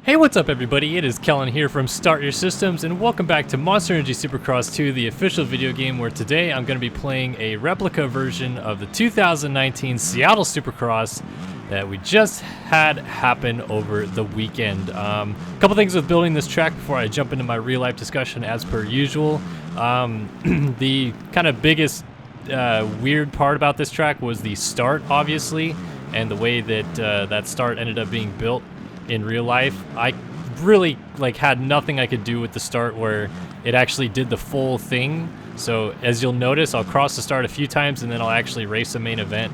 Hey, what's up everybody? It is Kellen here from Start Your Systems, and welcome back to Monster Energy Supercross 2, the official video game, where today I'm going to be playing a replica version of the 2019 Seattle Supercross that we just had happen over the weekend. A couple things with building this track before I jump into my real life discussion as per usual. The kind of biggest weird part about this track was the start, obviously, and the way that that start ended up being built in real life. I really had nothing I could do with the start where it actually did the full thing. So as you'll notice, I'll cross the start a few times and then I'll actually race a main event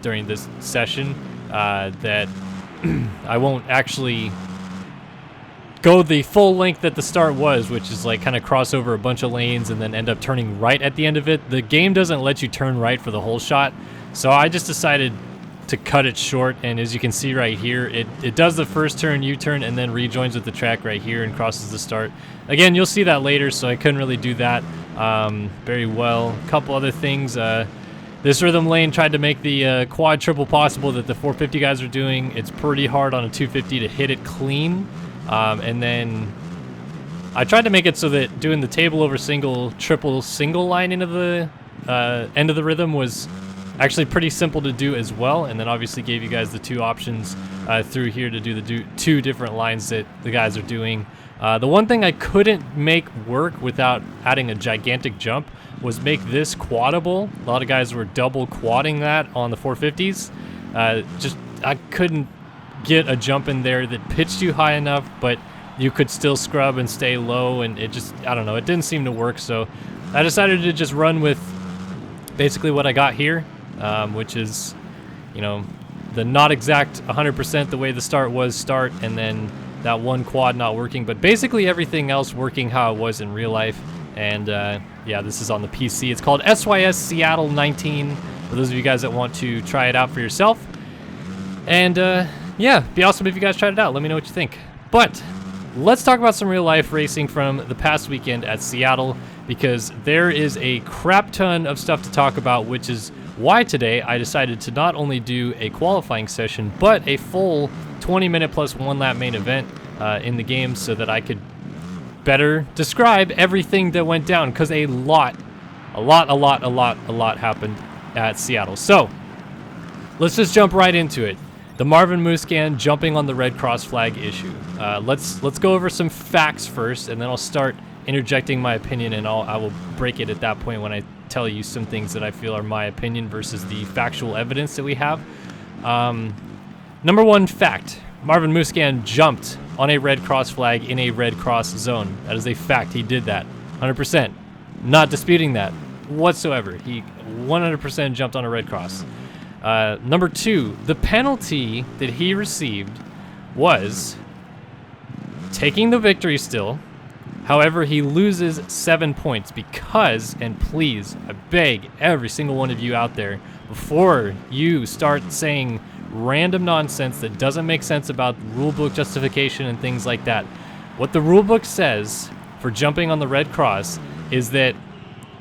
during this session that I won't actually go the full length that the start was, which is kind of cross over a bunch of lanes and then end up turning right at the end of it. The game doesn't let you turn right for the whole shot, so I just decided to cut it short, and as you can see right here, it does the first turn, U-turn, and then rejoins with the track right here and crosses the start. Again, you'll see that later, so I couldn't really do that very well. A couple other things. This rhythm lane tried to make the quad triple possible that the 450 guys are doing. It's pretty hard on a 250 to hit it clean. And then I tried to make it so that doing the table over single, triple single line into the end of the rhythm was actually pretty simple to do as well, and then obviously gave you guys the two options through here to do the two different lines that the guys are doing. The one thing I couldn't make work without adding a gigantic jump was make this quadable. A lot of guys were double quadding that on the 450s. I couldn't get a jump in there that pitched you high enough, but you could still scrub and stay low, and it just, I don't know, it didn't seem to work. So I decided to just run with basically what I got here. Which is, the not exact 100% the way the start was and then that one quad not working, but basically everything else working how it was in real life. And yeah, this is on the PC. It's called SYS Seattle 19 for those of you guys that want to try it out for yourself. And yeah, be awesome if you guys tried it out. Let me know what you think. But let's talk about some real life racing from the past weekend at Seattle, because there is a crap ton of stuff to talk about, which is why today I decided to not only do a qualifying session, but a full 20-minute plus one lap main event in the game, so that I could better describe everything that went down, because a lot happened at Seattle. So let's just jump right into it. The Marvin Musquin jumping on the red cross flag issue. Let's go over some facts first, and then I'll start interjecting my opinion, and I will break it at that point when I tell you some things that I feel are my opinion versus the factual evidence that we have. Number one fact: Marvin Musquin jumped on a red cross flag in a red cross zone. That is a fact. He did that 100%. Not disputing that whatsoever. He 100% jumped on a red cross. Number two, the penalty that he received was taking the victory still. However, he loses 7 points because, and please, I beg every single one of you out there, before you start saying random nonsense that doesn't make sense about rulebook justification and things like that, what the rulebook says for jumping on the red cross is that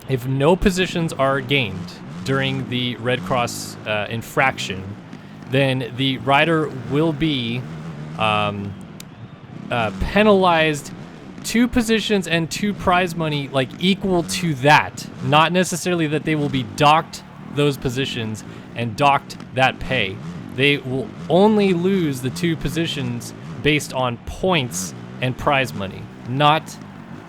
if no positions are gained during the red cross infraction, then the rider will be penalized 2 positions and 2 prize money, equal to that. Not necessarily that they will be docked those positions and docked that pay. They will only lose the 2 positions based on points and prize money, not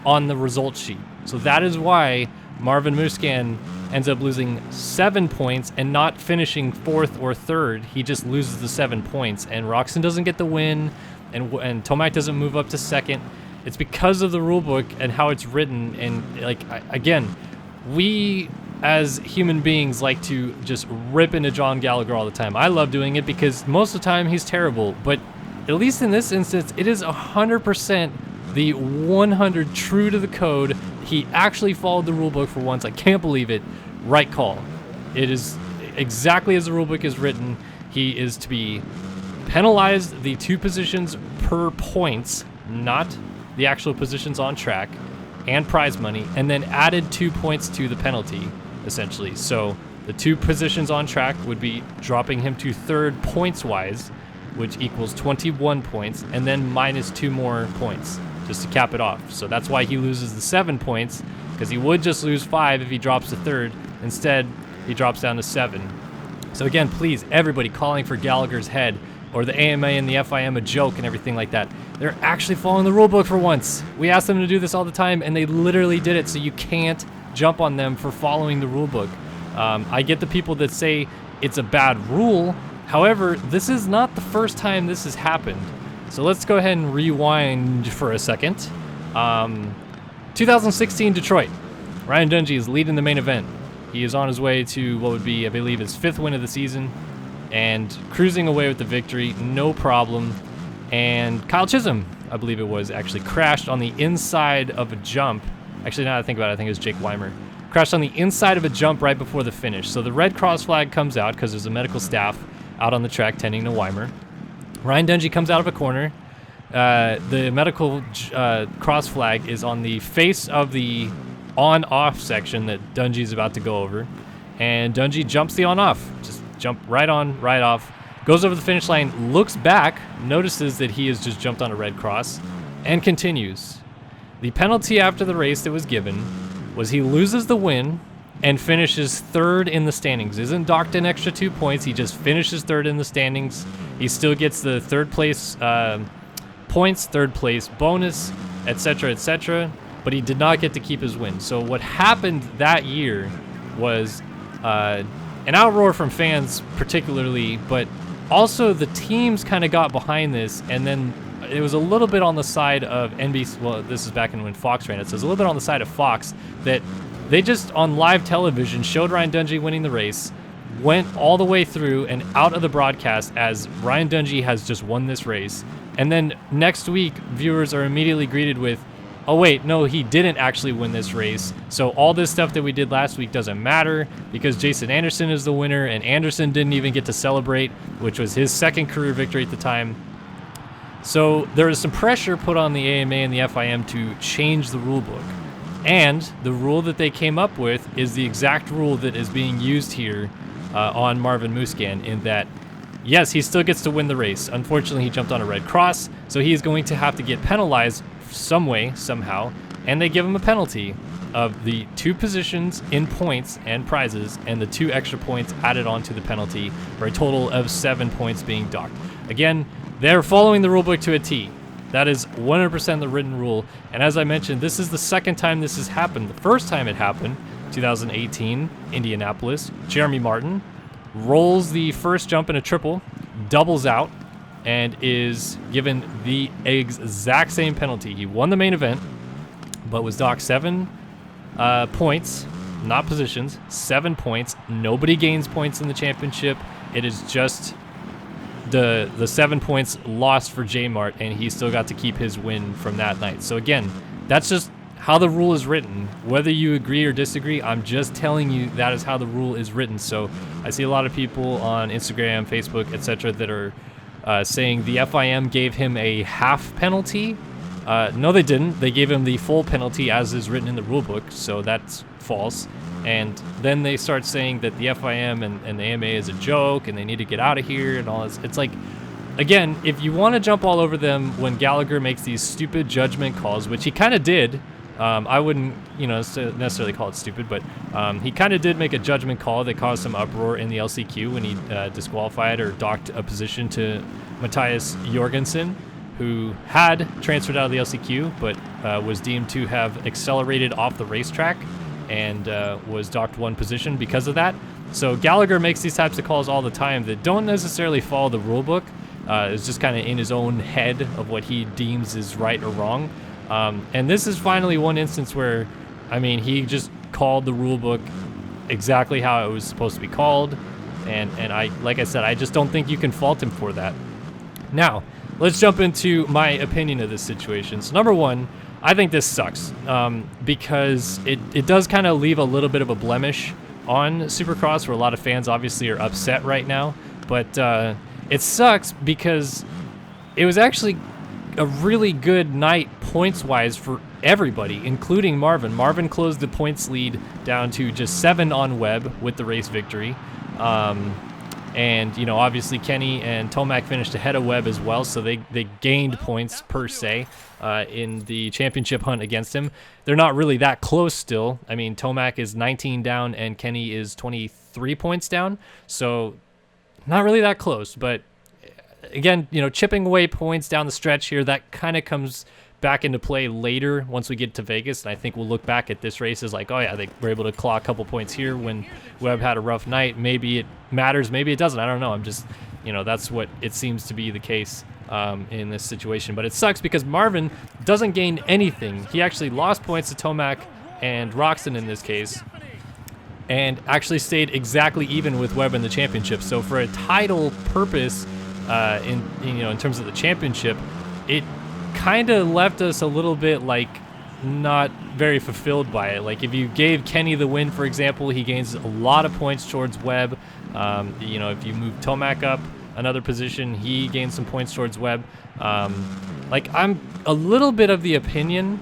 on the result sheet. So that is why Marvin Musquin ends up losing 7 points and not finishing 4th or 3rd. He just loses the 7 points, and Roxon doesn't get the win, and Tomac doesn't move up to 2nd. It's because of the rulebook and how it's written. And again, we as human beings like to just rip into John Gallagher all the time. I love doing it because most of the time he's terrible, but at least in this instance, it is 100% the 100 true to the code. He actually followed the rulebook for once. I can't believe it. Right call. It is exactly as the rulebook is written. He is to be penalized the 2 positions per points, not the actual positions on track, and prize money, and then added 2 points to the penalty, essentially. So the 2 positions on track would be dropping him to 3rd points-wise, which equals 21 points, and then minus 2 more points just to cap it off. So that's why he loses the 7 points, because he would just lose 5 if he drops to third. Instead, he drops down to 7. So again, please, everybody calling for Gallagher's head or the AMA and the FIM a joke and everything like that. They're actually following the rulebook for once. We ask them to do this all the time, and they literally did it, so you can't jump on them for following the rulebook. I get the people that say it's a bad rule. However, this is not the first time this has happened. So let's go ahead and rewind for a second. 2016 Detroit. Ryan Dungey is leading the main event. He is on his way to what would be, I believe, his 5th win of the season, and cruising away with the victory, no problem. And Kyle Chisholm, I believe it was, actually crashed on the inside of a jump. Actually, now that I think about it, I think it was Jake Weimer. Crashed on the inside of a jump right before the finish. So the red cross flag comes out because there's a medical staff out on the track tending to Weimer. Ryan Dungey comes out of a corner. The medical cross flag is on the face of the on-off section that Dungey's about to go over. And Dungey jumps the on-off. Just jump right on, right off. Goes over the finish line, looks back, notices that he has just jumped on a red cross, and continues. The penalty after the race that was given was he loses the win and finishes 3rd in the standings. Isn't docked an extra 2 points. He just finishes 3rd in the standings. He still gets the 3rd place points, 3rd place bonus, etc., etc., but he did not get to keep his win. So what happened that year was an outroar from fans particularly, but also the teams kind of got behind this, and then it was a little bit on the side of NBC. Well, this is back when Fox ran it, so it was a little bit on the side of Fox that they just on live television showed Ryan Dungey winning the race, went all the way through and out of the broadcast as Ryan Dungey has just won this race. And then next week, viewers are immediately greeted with, oh wait, no, he didn't actually win this race. So all this stuff that we did last week doesn't matter because Jason Anderson is the winner, and Anderson didn't even get to celebrate, which was his 2nd career victory at the time. So there was some pressure put on the AMA and the FIM to change the rule book. And the rule that they came up with is the exact rule that is being used here on Marvin Musquin, in that, yes, he still gets to win the race. Unfortunately, he jumped on a red cross, so he is going to have to get penalized some way, somehow, and they give him a penalty of the 2 positions in points and prizes and the 2 extra points added on to the penalty for a total of 7 points being docked. Again, they're following the rulebook to a T. That is 100% the written rule, and as I mentioned, this is the 2nd time this has happened. The first time it happened, 2018, Indianapolis, Jeremy Martin rolls the first jump in a triple, doubles out, and is given the exact same penalty. He won the main event, but was docked 7 points, not positions, 7 points. Nobody gains points in the championship. It is just the 7 points lost for J-Mart, and he still got to keep his win from that night. So again, that's just how the rule is written. Whether you agree or disagree, I'm just telling you that is how the rule is written. So I see a lot of people on Instagram, Facebook, etc. that are saying the FIM gave him a half penalty. No, they didn't. They gave him the full penalty as is written in the rulebook, so that's false. And then they start saying that the FIM and the AMA is a joke and they need to get out of here and all this. It's like, again, if you want to jump all over them when Gallagher makes these stupid judgment calls, which he kind of did, I wouldn't, necessarily call it stupid, but he kind of did make a judgment call that caused some uproar in the LCQ when he disqualified or docked a position to Matthias Jorgensen, who had transferred out of the LCQ, but was deemed to have accelerated off the racetrack and was docked 1 position because of that. So Gallagher makes these types of calls all the time that don't necessarily follow the rule book. It's just kind of in his own head of what he deems is right or wrong. And this is finally one instance where, he just called the rule book exactly how it was supposed to be called. And like I said, I just don't think you can fault him for that. Now, let's jump into my opinion of this situation. So number one, I think this sucks because it does kind of leave a little bit of a blemish on Supercross, where a lot of fans obviously are upset right now. But it sucks because it was actually a really good night points-wise for everybody, including Marvin. Marvin closed the points lead down to just 7 on Webb with the race victory. And, you know, obviously Kenny and Tomac finished ahead of Webb as well, so they gained points per se in the championship hunt against him. They're not really that close still. I mean, Tomac is 19 down and Kenny is 23 points down, so not really that close. But again, you know, chipping away points down the stretch here, that kind of comes back into play later once we get to Vegas, and I think we'll look back at this race as like, oh yeah, they were able to claw a couple points here when Webb had a rough night. Maybe it matters, maybe it doesn't. I don't know. I'm just, you know, that's what it seems to be the case in this situation. But it sucks because Marvin doesn't gain anything. He actually lost points to Tomac and Roxon in this case, and actually stayed exactly even with Webb in the championship. So for a title purpose, in terms of the championship, it kind of left us a little bit like not very fulfilled by it. Like if you gave Kenny the win, for example, he gains a lot of points towards Webb. You know, if you move Tomac up another position, he gains some points towards Webb. Like I'm a little bit of the opinion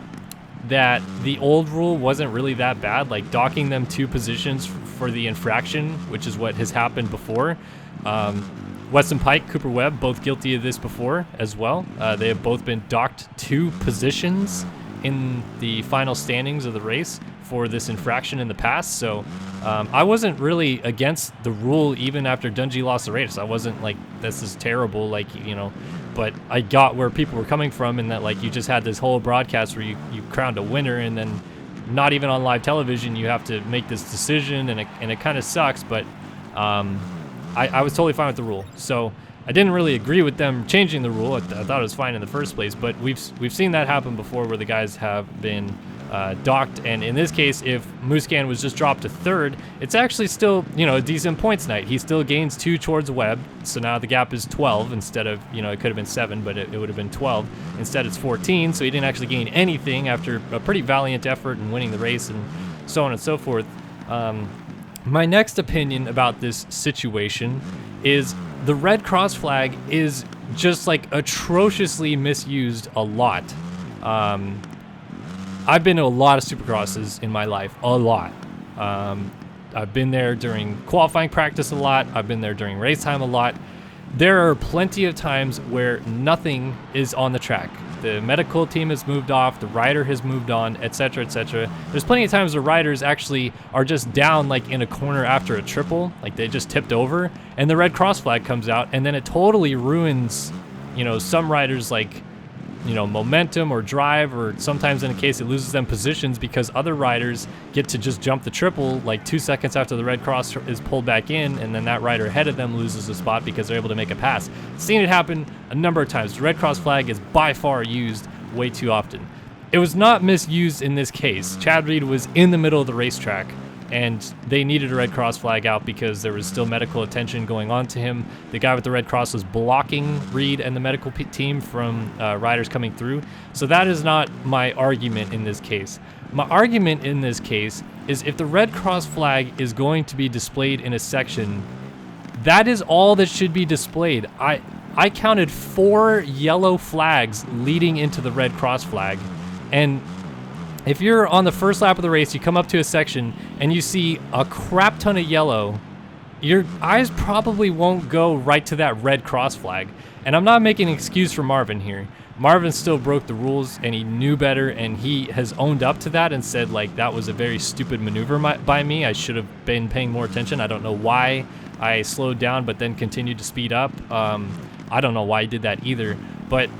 that the old rule wasn't really that bad, like docking them 2 positions for the infraction, which is what has happened before. Weston Pike, Cooper Webb, both guilty of this before as well. They have both been docked 2 positions in the final standings of the race for this infraction in the past. So I wasn't really against the rule even after Dungey lost the race. I wasn't like, this is terrible, like, you know, but I got where people were coming from, and that like you just had this whole broadcast where you crowned a winner, and then not even on live television you have to make this decision, and it kind of sucks. But I was totally fine with the rule, so I didn't really agree with them changing the rule. I thought it was fine in the first place, but we've seen that happen before where the guys have been docked, and in this case, if Musquin was just dropped to 3rd, it's actually still, you know, a decent points night. He still gains 2 towards Webb, so now the gap is 12 instead of, you know, it could have been 7, but it would have been 12. Instead it's 14, so he didn't actually gain anything after a pretty valiant effort in winning the race and so on and so forth. My next opinion about this situation is the red cross flag is just like atrociously misused a lot. I've been to a lot of Supercrosses in my life, a lot. I've been there during qualifying practice a lot. I've been there during race time a lot. There are plenty of times where nothing is on the track. The medical team has moved off, the rider has moved on, etc., etc. There's plenty of times where riders actually are just down like in a corner after a triple, like they just tipped over, and the red cross flag comes out, and then it totally ruins, you know, some riders like, you know, momentum or drive, or sometimes in a case it loses them positions because other riders get to just jump the triple like 2 seconds after the red cross is pulled back in, and then that rider ahead of them loses a spot because they're able to make a pass. Seen it happen a number of times. The red cross flag is by far used way too often. It was not misused in this case. Chad Reed was in the middle of the racetrack, and they needed a red cross flag out because there was still medical attention going on to him. The guy with the red cross was blocking Reed and the medical team from riders coming through. So that is not my argument in this case. My argument in this case is if the red cross flag is going to be displayed in a section, that is all that should be displayed. I counted 4 yellow flags leading into the red cross flag, and if you're on the first lap of the race, you come up to a section and you see a crap ton of yellow, your eyes probably won't go right to that red cross flag. And I'm not making an excuse for Marvin here. Marvin still broke the rules, and he knew better, and he has owned up to that and said, like, that was a very stupid maneuver by me. I should have been paying more attention. I don't know why I slowed down but then continued to speed up. I don't know why he did that either, but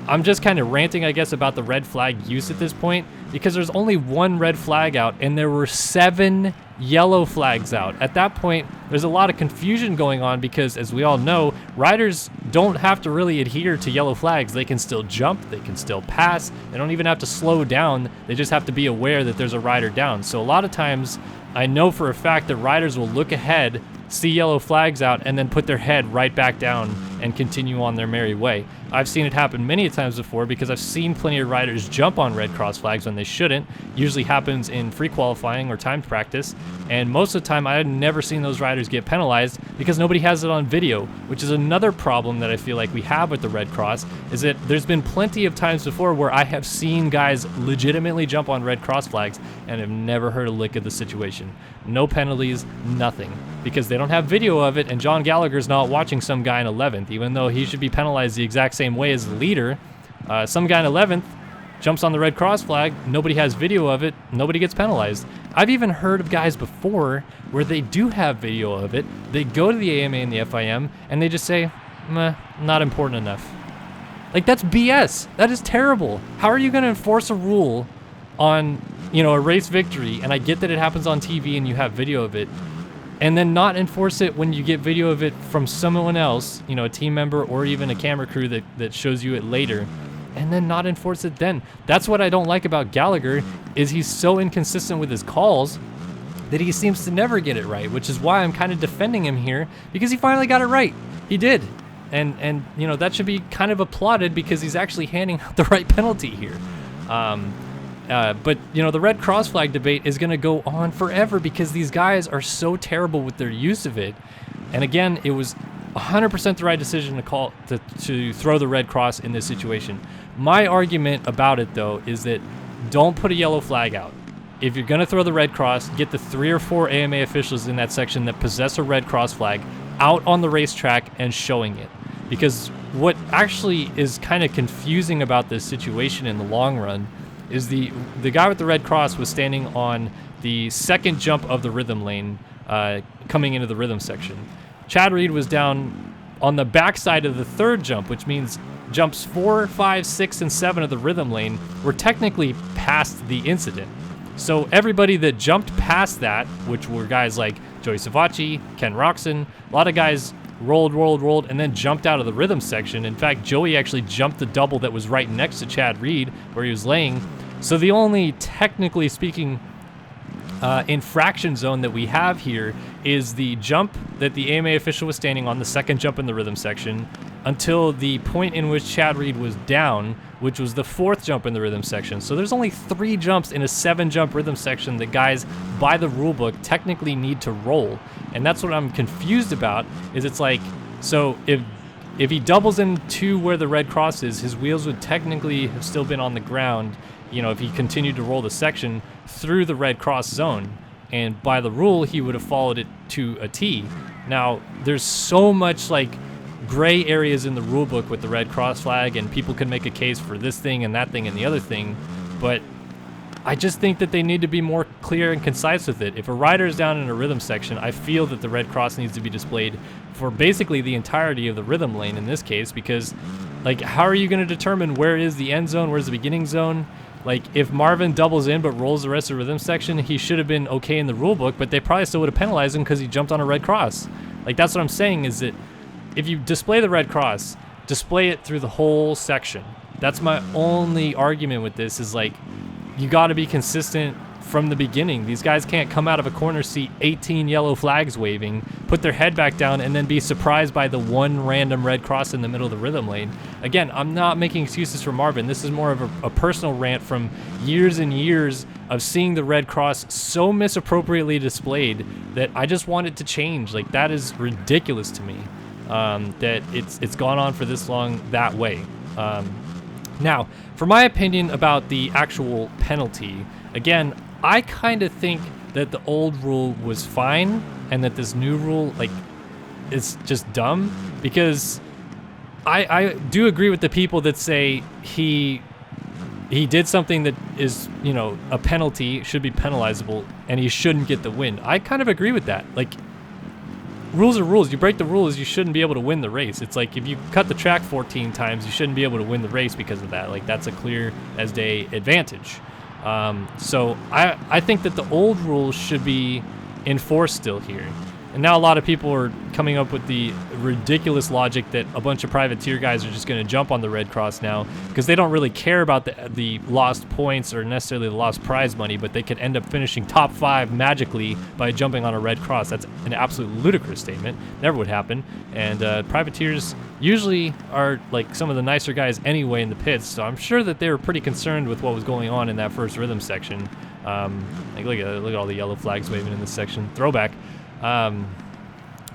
I'm just kind of ranting, I guess, about the red flag use at this point, because there's only 1 red flag out and there were 7 yellow flags out. At that point, there's a lot of confusion going on because, as we all know, riders don't have to really adhere to yellow flags. They can still jump, they can still pass, they don't even have to slow down, they just have to be aware that there's a rider down. So a lot of times, I know for a fact that riders will look ahead, see yellow flags out, and then put their head right back down and continue on their merry way. I've seen it happen many times before because I've seen plenty of riders jump on red cross flags when they shouldn't. Usually happens in free qualifying or timed practice, and most of the time I've never seen those riders get penalized because nobody has it on video, which is another problem that I feel like we have with the red cross, is that there's been plenty of times before where I have seen guys legitimately jump on red cross flags and have never heard a lick of the situation. No penalties, nothing, because they don't have video of it, and John Gallagher's not watching some guy in 11th, even though he should be penalized the exact same way as the leader. Some guy in 11th jumps on the red cross flag, nobody has video of it, nobody gets penalized. I've even heard of guys before where they do have video of it, they go to the AMA and the FIM, and they just say, meh, not important enough. Like, that's BS. That is terrible. How are you going to enforce a rule on, you know, a race victory, and I get that it happens on TV and you have video of it, and then not enforce it when you get video of it from someone else, you know, a team member or even a camera crew that shows you it later, and then not enforce it then? That's what I don't like about Gallagher, is he's so inconsistent with his calls that he seems to never get it right, which is why I'm kind of defending him here, because he finally got it right. He did. And you know, that should be kind of applauded because he's actually handing out the right penalty here. But, you know, the red cross flag debate is going to go on forever because these guys are so terrible with their use of it. And again, it was 100% the right decision to throw the red cross in this situation. My argument about it, though, is that don't put a yellow flag out. If you're going to throw the red cross, get the 3 or 4 AMA officials in that section that possess a red cross flag out on the racetrack and showing it. Because what actually is kind of confusing about this situation in the long run is the guy with the red cross was standing on the second jump of the rhythm lane coming into the rhythm section. Chad Reed was down on the backside of the third jump, which means jumps 4, 5, 6, and 7 of the rhythm lane were technically past the incident. So everybody that jumped past that, which were guys like Joey Savacci, Ken Roxon, a lot of guys rolled, and then jumped out of the rhythm section. In fact, Joey actually jumped the double that was right next to Chad Reed where he was laying. So the only, technically speaking, infraction zone that we have here is the jump that the AMA official was standing on, the second jump in the rhythm section, until the point in which Chad Reed was down, which was the 4th jump in the rhythm section. So there's only 3 jumps in a 7-jump rhythm section that guys, by the rule book, technically need to roll. And that's what I'm confused about, is it's like, so if he doubles into where the red cross is, his wheels would technically have still been on the ground, you know, if he continued to roll the section through the red cross zone. And by the rule, he would have followed it to a T. Now, there's so much like gray areas in the rule book with the red cross flag, and people can make a case for this thing and that thing and the other thing, but I just think that they need to be more clear and concise with it. If a rider is down in a rhythm section, I feel that the red cross needs to be displayed for basically the entirety of the rhythm lane in this case, because like, how are you going to determine where is the end zone, where's the beginning zone? Like, if Marvin doubles in but rolls the rest of the rhythm section, he should have been okay in the rule book, but they probably still would have penalized him because he jumped on a red cross. Like, that's what I'm saying, is that if you display the red cross, display it through the whole section. That's my only argument with this, is like, you got to be consistent from the beginning. These guys can't come out of a corner seat 18 yellow flags waving, put their head back down, and then be surprised by the one random red cross in the middle of the rhythm lane. Again, I'm not making excuses for Marvin. This is more of a personal rant from years and years of seeing the red cross so misappropriately displayed that I just want it to change. Like, that is ridiculous to me, that it's gone on for this long that way. Now, for my opinion about the actual penalty, again, I kind of think that the old rule was fine and that this new rule, like, is just dumb, because I do agree with the people that say he did something that is, you know, a penalty, should be penalizable, and he shouldn't get the win. I kind of agree with that. Like, rules are rules. You break the rules, you shouldn't be able to win the race. It's like, if you cut the track 14 times, you shouldn't be able to win the race because of that. Like, that's a clear as day advantage. So I think that the old rules should be enforced still here. And now a lot of people are coming up with the ridiculous logic that a bunch of privateer guys are just going to jump on the red cross now because they don't really care about the lost points or necessarily the lost prize money, but they could end up finishing top 5 magically by jumping on a red cross. That's an absolute ludicrous statement. Never would happen. And privateers usually are like some of the nicer guys anyway in the pits, so I'm sure that they were pretty concerned with what was going on in that first rhythm section. Like look at all the yellow flags waving in this section. Throwback.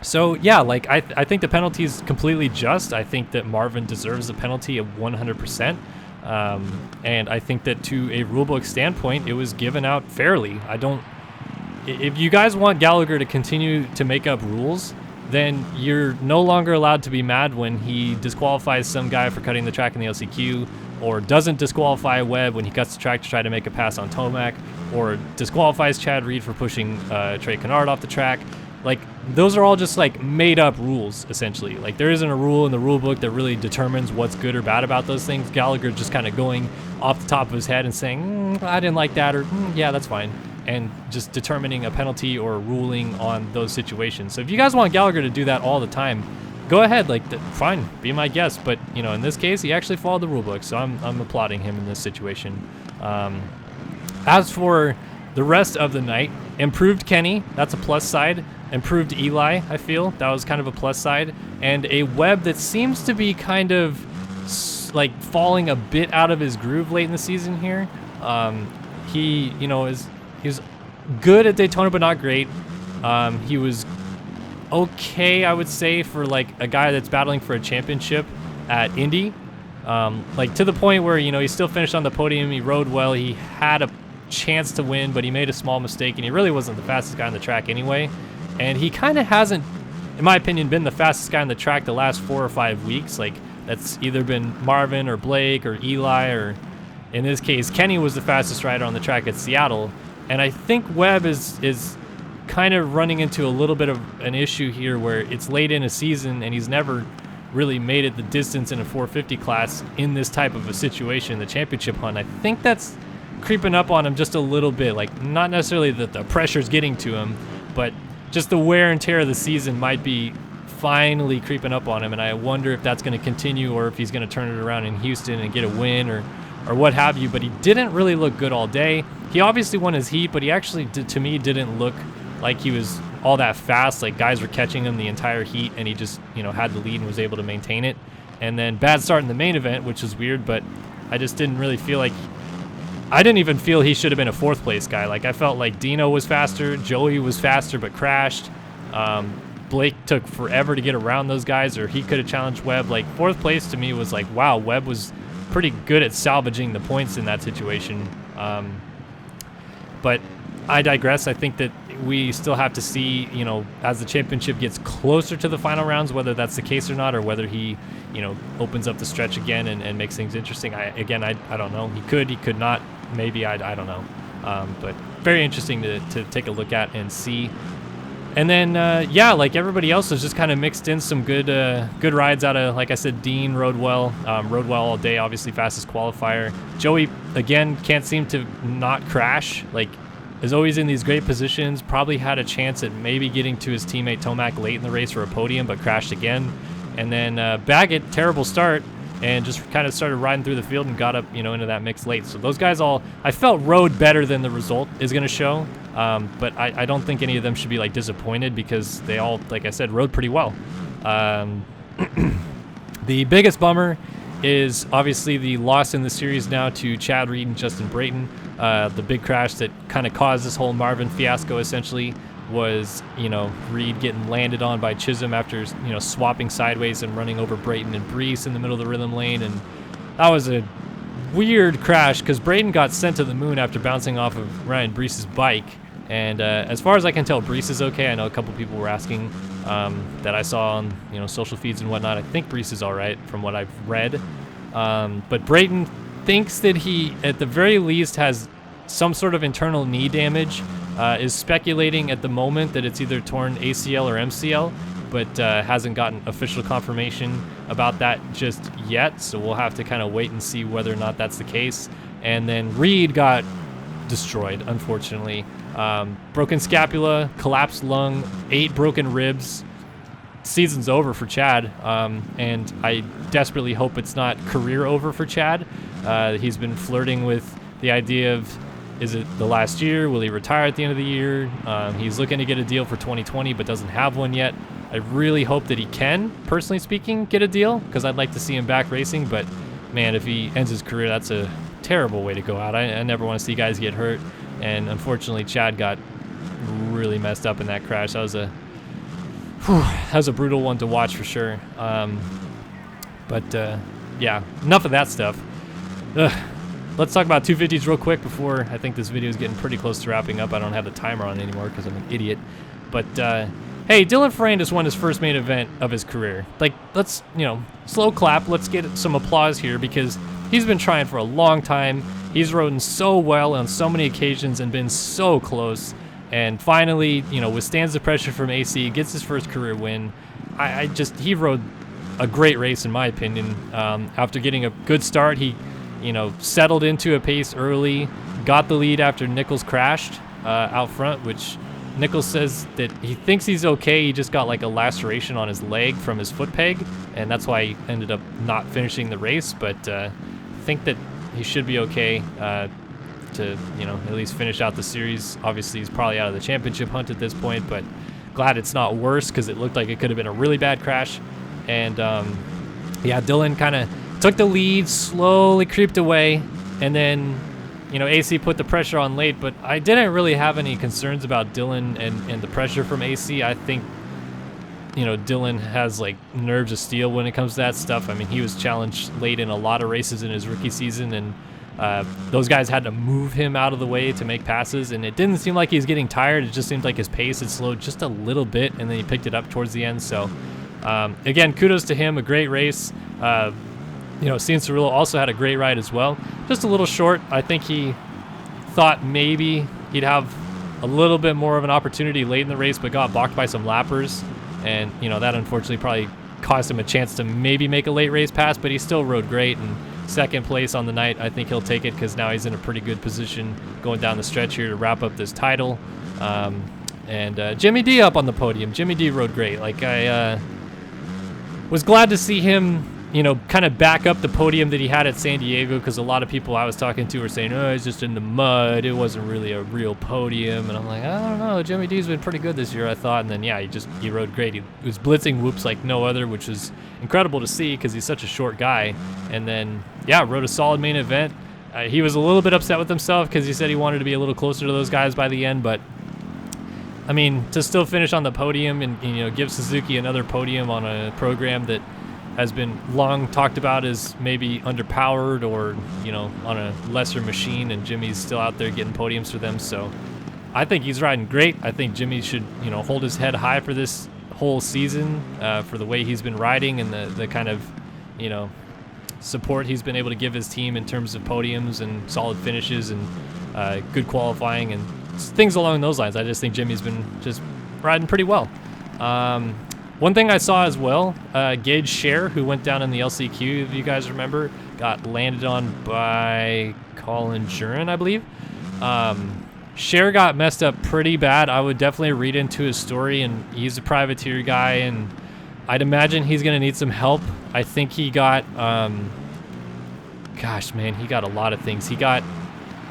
So yeah, like I think the penalty is completely just. I think that Marvin deserves a penalty of 100%. And I think that to a rulebook standpoint, it was given out fairly. If you guys want Gallagher to continue to make up rules, then you're no longer allowed to be mad when he disqualifies some guy for cutting the track in the LCQ, or doesn't disqualify Webb when he cuts the track to try to make a pass on Tomac, or disqualifies Chad Reed for pushing Trey Canard off the track. Like, those are all just like made up rules, essentially. Like, there isn't a rule in the rule book that really determines what's good or bad about those things. Gallagher just kind of going off the top of his head and saying, I didn't like that, or yeah, that's fine, and just determining a penalty or a ruling on those situations. So if you guys want Gallagher to do that all the time, go ahead, like, fine, be my guest. But, you know, in this case, he actually followed the rule book, so I'm applauding him in this situation. As for the rest of the night, improved Kenny, that's a plus side. Improved Eli, I feel, that was kind of a plus side. And a Webb that seems to be kind of like falling a bit out of his groove late in the season here. He, you know, he was good at Daytona, but not great. He was okay, I would say, for like a guy that's battling for a championship at Indy. Like to the point where, you know, he still finished on the podium. He rode well. He had a chance to win, but he made a small mistake, and he really wasn't the fastest guy on the track anyway. And he kind of hasn't, in my opinion, been the fastest guy on the track the last 4 or 5 weeks. Like, that's either been Marvin or Blake or Eli, or in this case, Kenny was the fastest rider on the track at Seattle. And I think Webb is kind of running into a little bit of an issue here where it's late in a season and he's never really made it the distance in a 450 class in this type of a situation, the championship hunt. I think that's creeping up on him just a little bit. Like, not necessarily that the pressure's getting to him, but just the wear and tear of the season might be finally creeping up on him, and I wonder if that's going to continue or if he's going to turn it around in Houston and get a win or what have you. But he didn't really look good all day. He obviously won his heat, but he actually, to me, didn't look like he was all that fast. Like, guys were catching him the entire heat, and he just, you know, had the lead and was able to maintain it. And then bad start in the main event, which is weird, but I just didn't really feel like, I didn't even feel he should have been a 4th place guy. Like, I felt like Dino was faster, Joey was faster but crashed. Blake took forever to get around those guys, or he could have challenged Webb. Like, 4th place to me was like, wow, Webb was pretty good at salvaging the points in that situation. But I digress. I think that we still have to see, you know, as the championship gets closer to the final rounds, whether that's the case or not, or whether he, you know, opens up the stretch again and makes things interesting. I don't know. He could not. Maybe, I don't know. But very interesting to take a look at and see. And then, yeah, like everybody else has just kind of mixed in some good rides out of, like I said, Dean rode well all day, obviously fastest qualifier. Joey, again, can't seem to not crash. Like, is always in these great positions, probably had a chance at maybe getting to his teammate Tomac late in the race for a podium, but crashed again. And then Baggett, terrible start, and just kind of started riding through the field and got up, you know, into that mix late. So those guys all, I felt, rode better than the result is going to show. But I don't think any of them should be like disappointed because they all, like I said, rode pretty well. The biggest bummer is obviously the loss in the series now to Chad Reed and Justin Brayton. The big crash that kind of caused this whole Marvin fiasco essentially was, you know, Reed getting landed on by Chisholm after, you know, swapping sideways and running over Brayton and Brees in the middle of the rhythm lane. And that was a weird crash because Brayton got sent to the moon after bouncing off of Ryan Brees' bike. And as far as I can tell, Brees is okay. I know a couple people were asking that I saw on, you know, social feeds and whatnot. I think Brees is all right from what I've read. But Brayton thinks that he, at the very least, has some sort of internal knee damage. Is speculating at the moment that it's either torn ACL or MCL, but hasn't gotten official confirmation about that just yet. So we'll have to kind of wait and see whether or not that's the case. And then Reed got destroyed, unfortunately. Broken scapula, collapsed lung, 8 broken ribs. Season's over for Chad, and I desperately hope it's not career over for Chad. He's been flirting with the idea of, is it the last year? Will he retire at the end of the year? He's looking to get a deal for 2020 but doesn't have one yet. I really hope that he can, personally speaking, get a deal, because I'd like to see him back racing. But man, if he ends his career, that's a terrible way to go out. I never want to see guys get hurt, and unfortunately Chad got really messed up in that crash. That was a brutal one to watch for sure. Yeah, enough of that stuff. Let's talk about 250s real quick before I think this video is getting pretty close to wrapping up. I don't have the timer on anymore because I'm an idiot. But hey, Dylan Ferrandis won his first main event of his career. Like, let's, slow clap. Let's get some applause here because he's been trying for a long time. He's ridden so well on so many occasions and been so close. And finally, withstands the pressure from AC, gets his first career win. He rode a great race in my opinion. After getting a good start, he, settled into a pace early, got the lead after Nichols crashed out front, which Nichols says that he thinks he's okay. He just got like a laceration on his leg from his foot peg, and that's why he ended up not finishing the race. But I think that he should be okay to at least finish out the series. Obviously he's probably out of the championship hunt at this point, but glad it's not worse because it looked like it could have been a really bad crash. And yeah, Dylan kind of took the lead, slowly creeped away, and then AC put the pressure on late, but I didn't really have any concerns about Dylan and the pressure from AC. I think Dylan has like nerves of steel when it comes to that stuff. I mean, he was challenged late in a lot of races in his rookie season, and those guys had to move him out of the way to make passes, and it didn't seem like he was getting tired. It just seemed like his pace had slowed just a little bit, and then he picked it up towards the end. So again, kudos to him. A great race. Cian Cirillo also had a great ride as well. Just a little short. I think he thought maybe he'd have a little bit more of an opportunity late in the race, but got balked by some lappers, and that unfortunately probably cost him a chance to maybe make a late race pass, but he still rode great. And second place on the night, I think he'll take it because now he's in a pretty good position going down the stretch here to wrap up this title. And Jimmy D up on the podium. Jimmy D rode great. Like, I was glad to see him kind of back up the podium that he had at San Diego, because a lot of people I was talking to were saying, oh, it's just in the mud. It wasn't really a real podium. And I'm like, I don't know. Jimmy D's been pretty good this year, I thought. And then, yeah, he rode great. He was blitzing whoops like no other, which was incredible to see because he's such a short guy. And then, yeah, rode a solid main event. He was a little bit upset with himself because he said he wanted to be a little closer to those guys by the end. But, I mean, to still finish on the podium and, give Suzuki another podium on a program that has been long talked about as maybe underpowered or, on a lesser machine, and Jimmy's still out there getting podiums for them. So I think he's riding great. I think Jimmy should, hold his head high for this whole season for the way he's been riding and the kind of, support he's been able to give his team in terms of podiums and solid finishes and good qualifying and things along those lines. I just think Jimmy's been just riding pretty well. One thing I saw as well, Gage Schehr, who went down in the LCQ, if you guys remember, got landed on by Colin Jurin, I believe. Schehr got messed up pretty bad. I would definitely read into his story, and he's a privateer guy, and I'd imagine he's going to need some help. I think he got, gosh, man, he got a lot of things. He got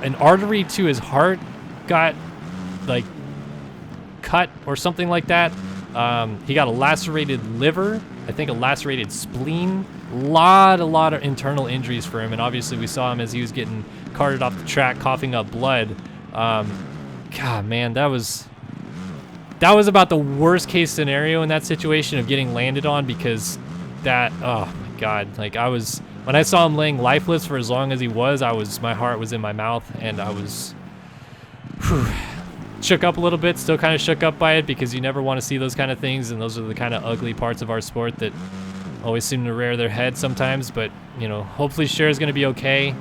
an artery to his heart, got, like, cut or something like that. He got a lacerated liver, I think a lacerated spleen, a lot of internal injuries for him, and obviously we saw him as he was getting carted off the track coughing up blood. God, man, that was about the worst case scenario in that situation of getting landed on, because that, oh my God, like when I saw him laying lifeless for as long as he was, my heart was in my mouth, and I was shook up a little bit, still kind of shook up by it, because you never want to see those kind of things, and those are the kind of ugly parts of our sport that always seem to rear their head sometimes. But hopefully Schehr is going to be okay.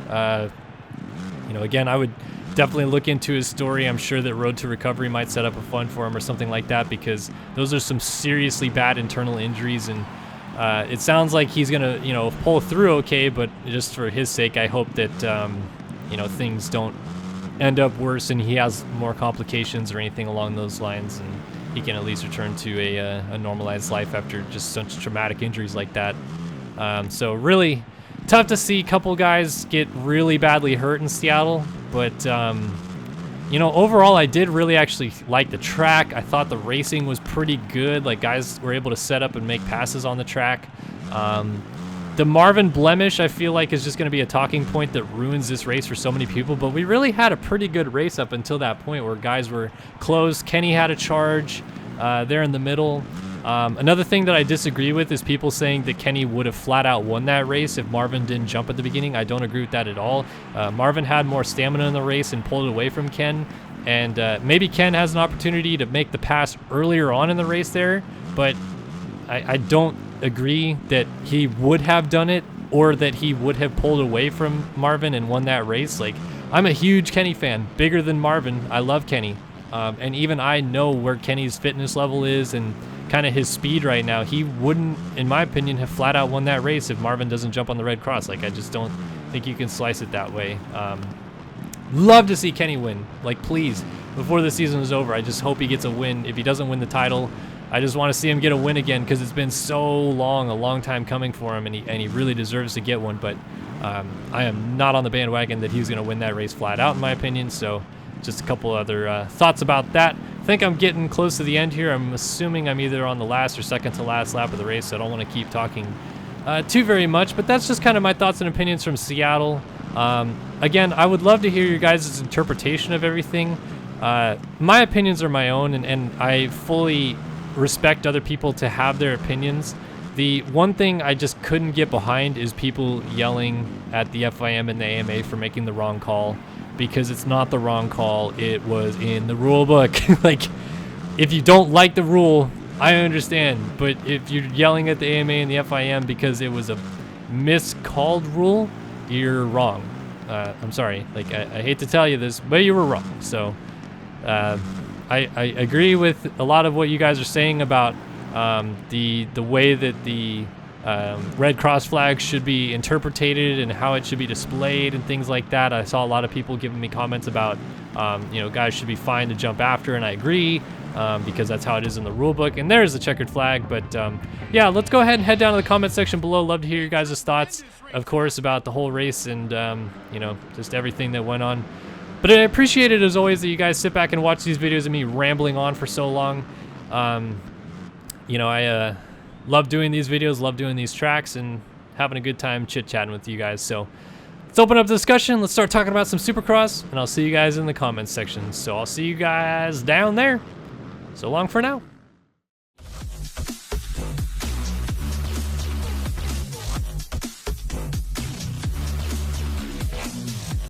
Again, I would definitely look into his story. I'm sure that Road to Recovery might set up a fund for him or something like that, because those are some seriously bad internal injuries, and it sounds like he's going to pull through okay. But just for his sake, I hope that things don't end up worse and he has more complications or anything along those lines, and he can at least return to a normalized life after just such traumatic injuries like that. So really tough to see a couple guys get really badly hurt in Seattle, but you know, overall I did really actually like the track. I thought the racing was pretty good. Like, guys were able to set up and make passes on the track. The Marvin blemish, I feel like, is just going to be a talking point that ruins this race for so many people, but we really had a pretty good race up until that point where guys were close. Kenny had a charge there in the middle. Another thing that I disagree with is people saying that Kenny would have flat out won that race if Marvin didn't jump at the beginning. I don't agree with that at all. Marvin had more stamina in the race and pulled it away from Ken, and maybe Ken has an opportunity to make the pass earlier on in the race there, but I don't agree that he would have done it or that he would have pulled away from Marvin and won that race. Like, I'm a huge Kenny fan, bigger than Marvin. I love Kenny, and even I know where Kenny's fitness level is and kind of his speed right now. He wouldn't, in my opinion, have flat out won that race if Marvin doesn't jump on the red cross. Like, I just don't think you can slice it that way. Love to see Kenny win. Like, please, before the season is over, I just hope he gets a win. If he doesn't win the title, I just want to see him get a win again, because it's been so long, a long time coming for him, and he really deserves to get one. But I am not on the bandwagon that he's going to win that race flat out, in my opinion. So just a couple other thoughts about that. I think I'm getting close to the end here. I'm assuming I'm either on the last or second to last lap of the race, so I don't want to keep talking too very much. But that's just kind of my thoughts and opinions from Seattle. Again, I would love to hear your guys' interpretation of everything. My opinions are my own, and I fully respect other people to have their opinions. The one thing I just couldn't get behind is people yelling at the FIM and the AMA for making the wrong call, because it's not the wrong call. It was in the rule book. Like, if you don't like the rule, I understand, but if you're yelling at the AMA and the FIM because it was a miscalled rule, you're wrong. I'm sorry. Like, I hate to tell you this, but you were wrong. So I agree with a lot of what you guys are saying about the way that the red cross flag should be interpreted and how it should be displayed and things like that. I saw a lot of people giving me comments about, you know, guys should be fine to jump after, and I agree, because that's how it is in the rule book. And there's the checkered flag. But yeah, let's go ahead and head down to the comment section below. Love to hear your guys' thoughts, of course, about the whole race and you know, just everything that went on. But I appreciate it, as always, that you guys sit back and watch these videos of me rambling on for so long. You know, I love doing these videos, love doing these tracks, and having a good time chit-chatting with you guys. So let's open up the discussion. Let's start talking about some Supercross, and I'll see you guys in the comments section. So I'll see you guys down there. So long for now.